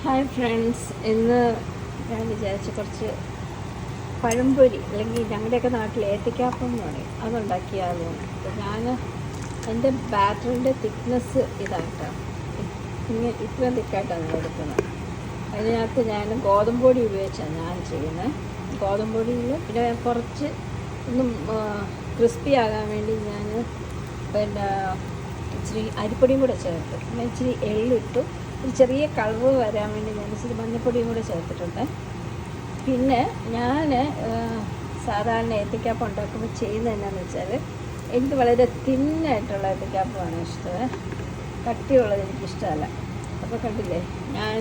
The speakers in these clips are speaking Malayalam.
ഹായ് ഫ്രണ്ട്സ്, ഇന്ന് ഞാൻ വിചാരിച്ച കുറച്ച് പഴംപൊരി അല്ലെങ്കിൽ ഞങ്ങളുടെയൊക്കെ നാട്ടിൽ ഏത്തയ്ക്കാപ്പം എന്ന് പറയും, അതുണ്ടാക്കിയാലോ. അപ്പോൾ ഞാൻ എൻ്റെ ബാറ്ററിൻ്റെ തിക്നെസ് ഇതായിട്ടാണ്, ഇങ്ങനെ ഇത്രയും തിക്കായിട്ടാണ് ഞാൻ എടുക്കുന്നത്. അതിനകത്ത് ഞാൻ ഗോതമ്പ് പൊടി ഉപയോഗിച്ചാണ് ഞാൻ ചെയ്യുന്നത്. ഗോതമ്പ് പൊടിയിൽ പിന്നെ കുറച്ച് ഒന്നും ക്രിസ്പി ആകാൻ വേണ്ടി ഞാൻ പിന്നെ ഇച്ചിരി അരിപ്പൊടിയും കൂടെ ചേർത്ത്, പിന്നെ ഇച്ചിരി എള്ളിട്ടു, ഒരു ചെറിയ കളറ് വരാൻ വേണ്ടി ഞാൻ ഇച്ചിരി മഞ്ഞൾപ്പൊടിയും കൂടെ ചേർത്തിട്ടുണ്ട്. പിന്നെ ഞാൻ സാധാരണ ഏത്തയ്ക്കാപ്പം ഉണ്ടാക്കുമ്പോൾ ചെയ്യുന്നത് എന്നാന്ന് വെച്ചാൽ, എനിക്ക് വളരെ തിന്നായിട്ടുള്ള ഏത്തയ്ക്കാപ്പമാണ് ഇഷ്ടം, കട്ടിയുള്ളത് എനിക്കിഷ്ടമല്ല. അപ്പോൾ കണ്ടില്ലേ, ഞാൻ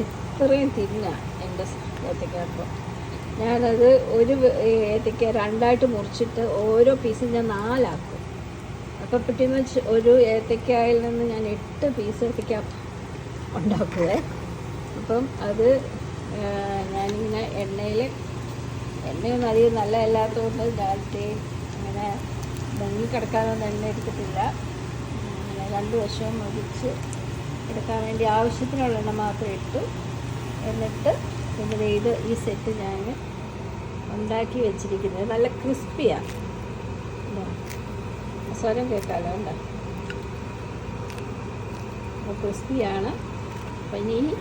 ഇത്രയും തിന്നാണ് എൻ്റെ ഏത്തയ്ക്കാപ്പം. ഞാനത് ഒരു ഏത്തയ്ക്ക രണ്ടായിട്ട് മുറിച്ചിട്ട് ഓരോ പീസും ഞാൻ 4 ആക്കും. അപ്പോൾ പെട്ടെന്ന് ഒരു ഏത്തയ്ക്കായിൽ നിന്ന് ഞാൻ 8 പീസ് ഏത്തയ്ക്ക ഉണ്ടാക്കുവേ. അപ്പം അത് ഞാനിങ്ങനെ എണ്ണയൊന്നും അധികം നല്ലതല്ലാത്തതുകൊണ്ട് ഞാൻ അങ്ങനെ മുങ്ങിക്കിടക്കാനൊന്നും എണ്ണ എടുത്തിട്ടില്ല. അങ്ങനെ 2 വശവും മതിച്ച് എടുക്കാൻ വേണ്ടി ആവശ്യത്തിനുള്ള എണ്ണ മാത്രം ഇട്ടു. എന്നിട്ട് പിന്നെ ഈ സെറ്റ് ഞാൻ ഉണ്ടാക്കി വെച്ചിരിക്കുന്നത് നല്ല ക്രിസ്പിയാണ്. സ്വരം കേൾക്കാമല്ലോ, ഉണ്ടോ? അപ്പോൾ ക്രിസ്പിയാണ്. അപ്പം ഇനി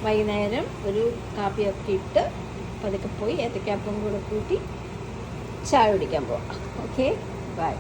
വൈകുന്നേരം ഒരു കാപ്പിയൊക്കെ ഇട്ട് പതുക്കെ പോയി ഏത്തയ്ക്കാപ്പം കൂടെ കൂട്ടി ചായ കുടിക്കാൻ പോവാം. Okay, by.